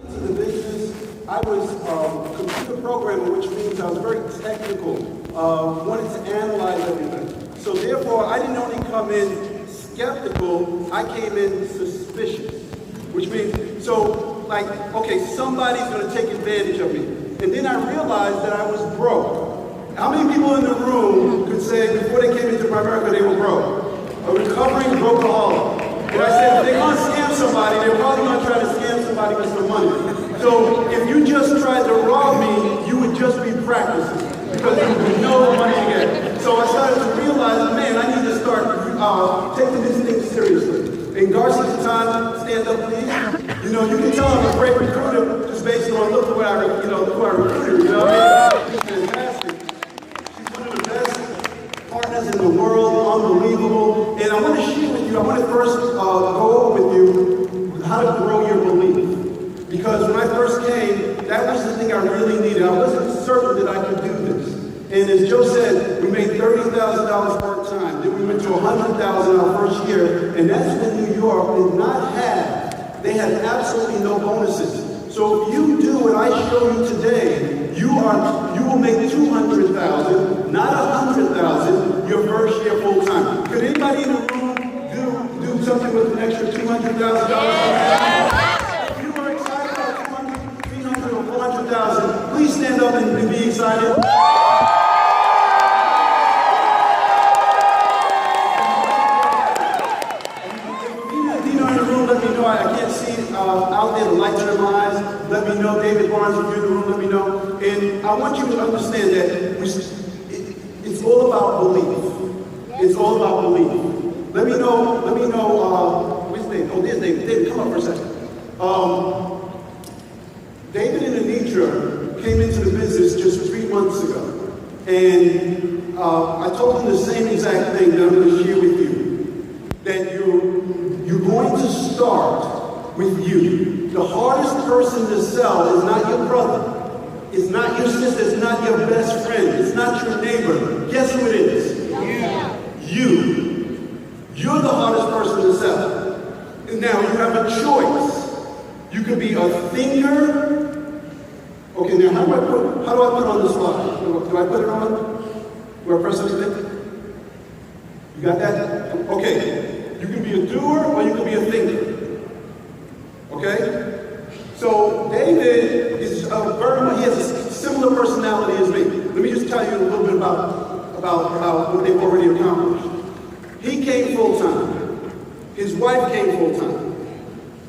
To the business, I was a computer programmer, which means I was very technical, wanted to analyze everything. So therefore, I didn't only come in skeptical, I came in suspicious, which means, so like, okay, somebody's going to take advantage of me. And then I realized that I was broke. How many people in the room could say before they came into Primerica they were broke? A recovering brokeaholic. And I said, if they're going to scam somebody, they're probably going to try to scam somebody with some money. So if you just tried to rob me, you would just be practicing because there would be no money to get. So I started to realize, man, I need to start taking this thing seriously. And Darcy Katan, stand up, please. You know, you can tell I'm a great recruiter just based on look who I recruited. You know what I mean? She's fantastic. She's one of the best partners in the world, unbelievable. And I want to share with you, I want to first go over with you how to grow your belief. Because when I first came, that was the thing I really needed. I wasn't certain that I could do this. And as Joe said, we made $30,000 part-time. Then we went to $100,000 our first year. And that's when New York did not have, they had absolutely no bonuses. So if you do what I show you today, you will make $200,000, not $100,000, your first year full-time. Could anybody in the room do something with an extra $200,000? Please stand up and be excited. You know, in the room, let me know. I can't see out there the lights in my eyes. Let me know. David Barnes, if you're in the room, let me know. And I want you to understand that it's all about belief. It's all about belief. Let me know, where's David? Oh, there's David. David, come up for a second. David and Anitra came into the business just 3 months ago. And I told them the same exact thing that I'm going to share with you. That you're going to start with you. The hardest person to sell is not your brother. It's not your sister. It's not your best friend. It's not your neighbor. Guess who it is? You. You're the hardest person to sell. And now you have a choice. You could be a thinker. Okay, now how do I put on the slide? Do I put it on? Do I press anything? You got that? Okay. You can be a doer or you can be a thinker. Okay? So David is he has a similar personality as me. Let me just tell you a little bit about what they've already accomplished. He came full-time. His wife came full-time.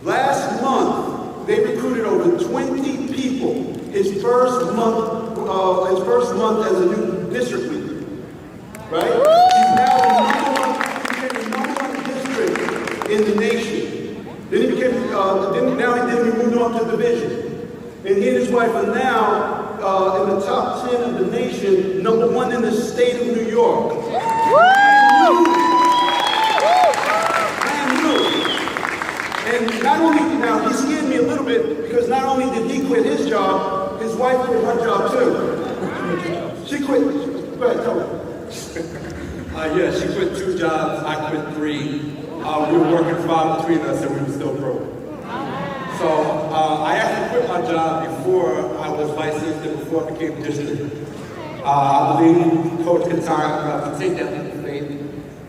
Last month, they recruited over 20 people. His first month as a new district leader, right? He's now the number one district in the nation. Then he became, then we moved on to division. And he and his wife are now in the top 10 of the nation, number one in the state of New York. And not only, now he scared me a little bit because not only did he quit his job, his wife quit her job too. She quit. Go ahead, tell me. Yeah, she quit 2 jobs, I quit 3. We were working 5 between us and we were still broke. So I actually quit my job before I was licensed and before I became district. I believe Coach Katan to take that leap of faith,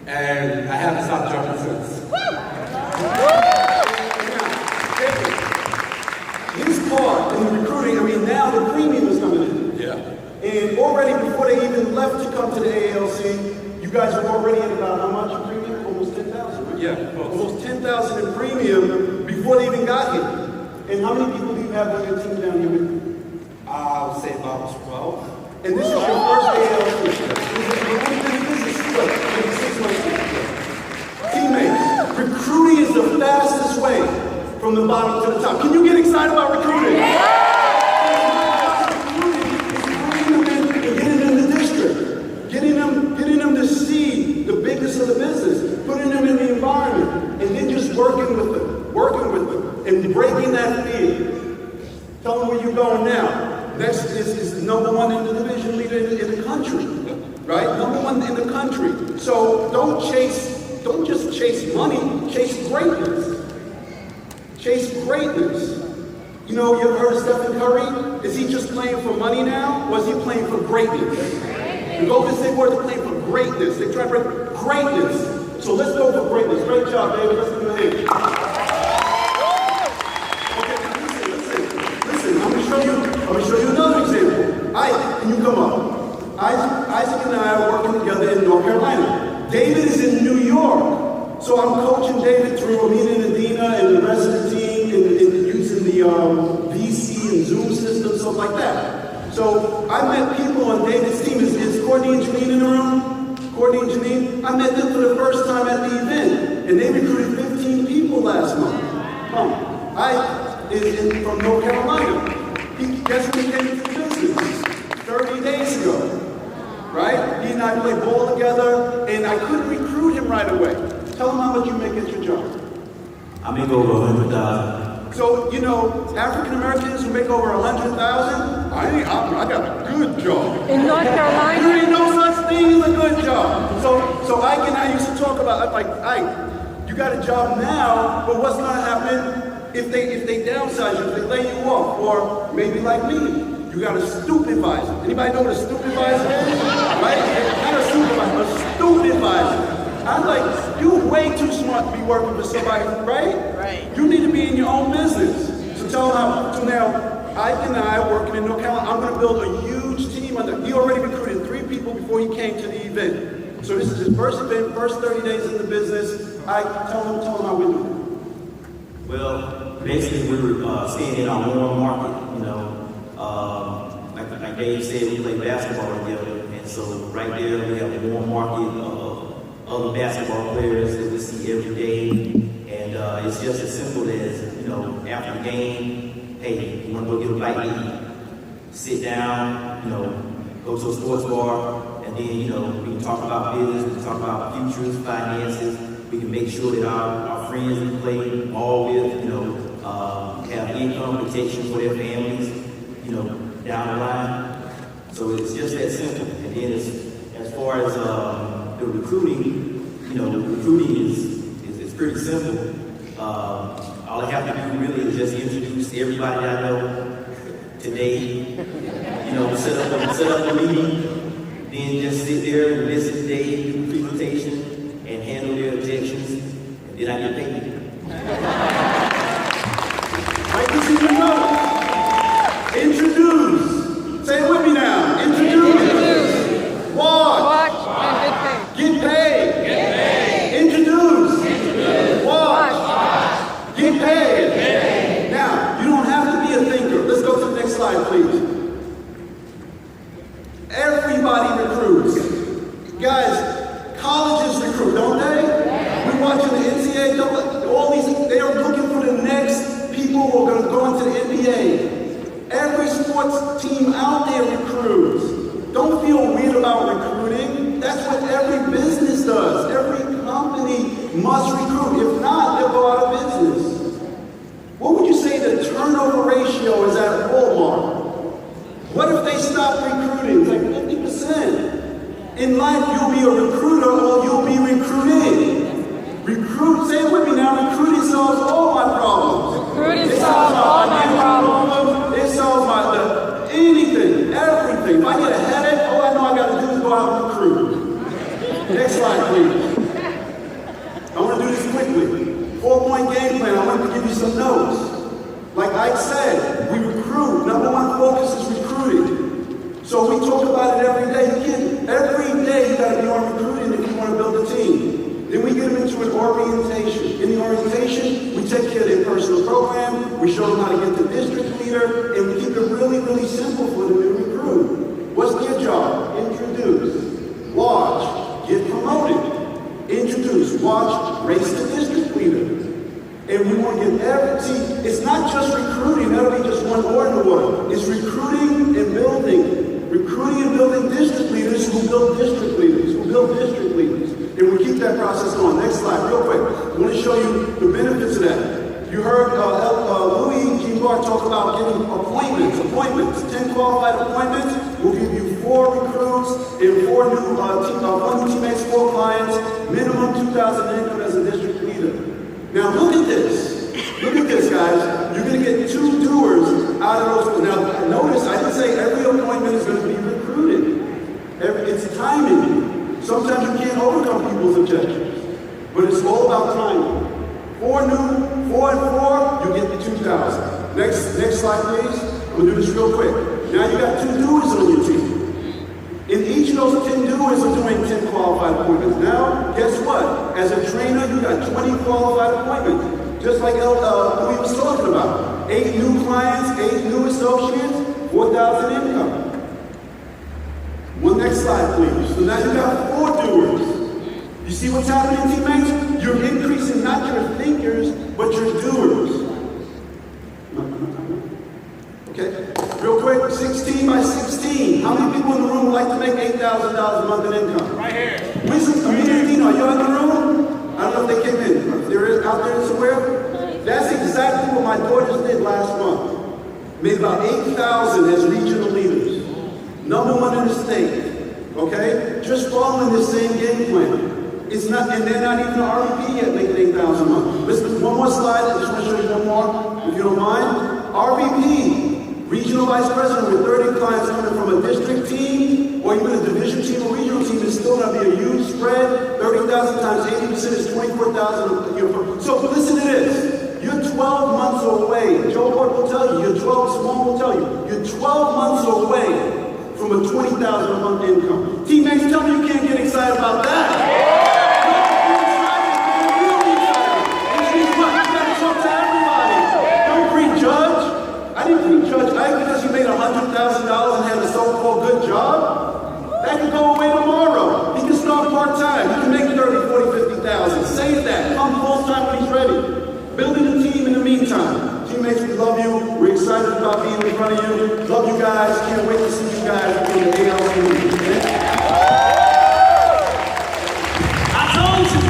and I haven't stopped jumping since. His part in the recruiting, I mean, now the premium is coming in. Yeah. And already before they even left to come to the ALC, you guys were already at about how much in premium? Almost 10,000, right? Yeah, close. Almost 10,000 in premium before they even got here. And how many people do you have on your team down here with you? I would say about 12. And this is your first ALC. This is maybe 6 months ago. Teammates, recruiting is the fastest way from the bottom to the top. Can you get excited about recruiting? Getting them in the district, getting them to see the bigness of the business, putting them in the environment, and then just working with them, and breaking that fear. Tell them where you're going now. Next is number one in the division leader in the country, right? Number one in the country. So don't just chase money, chase greatness. Chase greatness. You know, you ever heard of Stephen Curry? Is he just playing for money now, or is he playing for greatness? The Golden State Warriors are playing for greatness. They try to bring greatness. So let's go for greatness. Great job, David. Let's do it here. Okay, listen. I'm gonna show you another example. Can you come up? Isaac and I are working together in North Carolina. David is in New York. So I'm coaching David through meeting Adina and the rest of the team and using the VC and Zoom system, stuff like that. So I met people on David's team. Is Courtney and Janine in the room? Courtney and Janine? I met them for the first time at the event, and they recruited 15 people last month. I is from North Carolina. Guess when he came into the business? 30 days ago, right? He and I played ball together, and I couldn't recruit him right away. Tell him how much you make at your job. I make over 100,000. So, you know, African Americans who make over 100,000, I got a good job. In North Carolina? There ain't no such thing as a good job. So Ike and I used to talk about, I'm like, Ike, you got a job now, but what's gonna happen if they downsize you, if they lay you off, or maybe like me, you got a supervisor. Anybody know what a supervisor is? Right? Not a supervisor, a supervisor. I'm like, you're way too smart to be working for somebody, right? Right. You need to be in your own business. So tell them how. So now, Ike and I are working in North Carolina. I'm going to build a huge team under. He already recruited 3 people before he came to the event. So this is his first event, first 30 days in the business. Ike, tell him how we're doing. Well, basically we were staying in our warm market, you know. Like Dave said, we play basketball together, and so right there we have a warm market of other basketball players that we see every day, and it's just as simple as, you know, after the game, hey, you want to go get a bite to eat, sit down, you know, go to a sports bar, and then, you know, we can talk about business, we can talk about futures, finances, we can make sure that our friends we play ball with, you know, have income protection for their families, you know, down the line. So it's just that simple. And then as far as the recruiting, you know, recruiting is pretty simple. All I have to do really is just introduce everybody I know today. You know, set up a meeting, then just sit there and listen to Dave do the presentation and handle their objections, and then I get paid. Like this is your note. Introduce. Say it with me now. Introduce. Watch. And Get paid. Introduce. Watch. Get paid. Now, you don't have to be a thinker. Let's go to the next slide, please. Everybody recruits. Guys, colleges recruit, don't they? We're watching the NCAA, all these, they are looking for the next people who are going to go into the NBA. Every sports team out there recruits. Don't feel weird about recruiting. That's what every business does. Every company must recruit. If not, they'll go out of business. What would you say the turnover ratio is at Walmart? What if they stop recruiting? It's like 50%. In life, you'll be a recruiter or you'll be recruited. Recruit, say it with me now, recruiting solves all my problems. Recruiting solves all my problems. It solves anything, everything. If I get a headache, all I know I got to do is go out and recruit. Next slide, please. I want to do this quickly. 4-point game plan. I want to give you some notes. Like Ike said, we recruit. Number one focus is recruiting. So we talk about it every day. Every day you got to be on recruiting if you want to build a team. Then we get them into an orientation. In the orientation, we take care of their personal program, we show them how to get the district leader, and we keep it really, really simple for them to recruit. What's their job? Introduce, watch, get promoted. Introduce, watch, race the district leader. And we want to get it's not just recruiting, that'll be just one oar in the water. It's recruiting and building. Recruiting and building district leaders who build district leaders, And we keep that process going. Next slide, real quick. I want to show you the benefits of that. You heard Louis G. Bart talk about getting appointments, 10 qualified appointments. We'll give you 4 recruits and 4 new teammates, 4 clients, minimum $2,000 income as a district leader. Now look at this. Look at this, guys. You can going to get 2 doers out of those. Now, notice I didn't say every appointment is going to be recruited. It's timing. Sometimes you can't overcome people's objections, but it's all about timing. 4 and 4, you get the 2,000. Next slide, please. We'll do this real quick. Now you got 2 doers on your team. In each of those 10 doers are doing 10 qualified appointments. Now, guess what? As a trainer, you got 20 qualified appointments. Just like we was talking about. 8 new clients, 8 new associates, 4,000 income. One next slide, please. So now you got 4 doers. You see what's happening, teammates? You're increasing not your thinkers, but your doers. Okay, real quick, 16 by 16. How many people in the room would like to make $8,000 a month in income? Right here. Wisdom community, are you in the room? I don't know if they came in. There is out there somewhere. That's exactly what my daughters did last month. Made about 8,000 as regional leaders. #1 in the state. Okay? Just following this same game plan. It's not, and they're not even an RVP yet making 8,000 a month. Listen, one more slide. I just want to show you one more, if you don't mind. RVP, regional vice president with 30 clients coming from a district team, or even a division team or regional team, is still going to be a huge spread. 30,000 times 80% is 24,000 a year. So listen to this. You're 12 months away. Joe Ward will tell you. You're 12. Simone will tell you. You're 12 months away from a 20,000 a month income. Teammates, tell me you can't get excited about that. I didn't prejudge Ike because you made $100,000 and had a so-called good job. That can go away tomorrow. He can start part-time. He can make 30, 40, 50,000. Save that. Come full-time when he's ready. Building a team in the meantime. Teammates, we love you. We're excited about being in front of you. Love you guys. Can't wait to see you guys in the ALC meeting. I told you.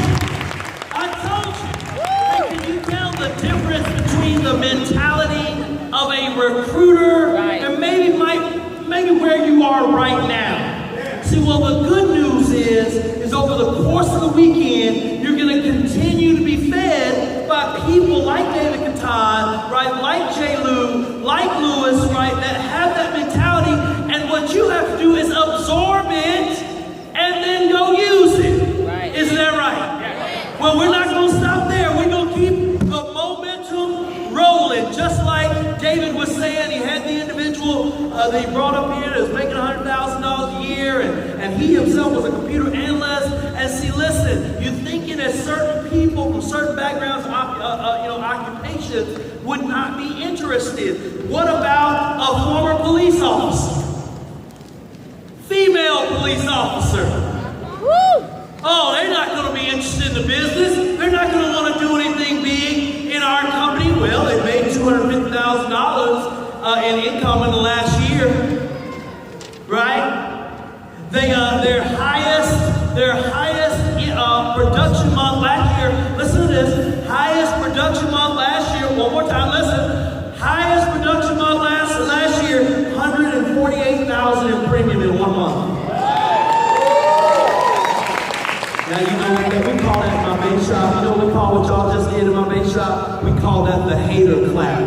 Hey, can you tell the difference between the mentality of a recruiter and maybe where you are right now? See, well, the good news is over the course of the weekend, you're going to continue to be fed by people like David Catan, right, like J. Lou, like Lewis, right, that have that mentality, and what you have to do is absorb it and then go use it. Right. Isn't that right? Yeah. Well, we're not going to stop there. We're going to keep the momentum rolling, just like David was saying. He had the individual that he brought up here that was making $100,000 a year, and he himself was a computer analyst. And see, listen, you're thinking that certain people from certain backgrounds, occupations would not be interested. What about a former police officer? Female police officer? Oh, they're not going to be interested in the business. They're not going to want to do anything big in our company. Well, they made $250,000 in income in the last year, right? Their highest production month last year. Listen to this. Highest production month last year. One more time. Listen. Highest production month last year. $148,000 in premium in 1 month. Now, you know what we call that in my bait shop? You know what we call what y'all just did in my bait shop? We call that the hater clap.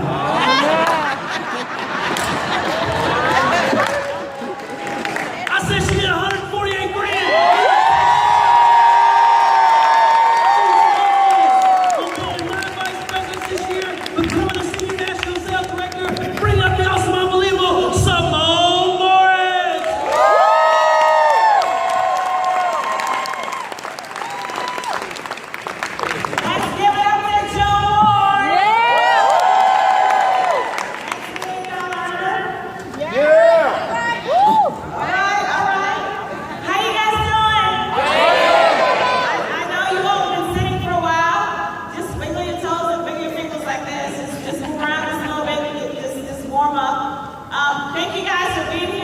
I said she did 148 grand. I'm going 9 vice presidents this year, becoming a senior national sales director, bring up the awesome, unbelievable Simone Morris. Let's give it up to Joe Ward. All right. How you guys doing? I know you all have been sitting for a while. Just wiggle your toes and wiggle your fingers like this. Just move around just a little bit. Just warm up. Thank you guys for being here.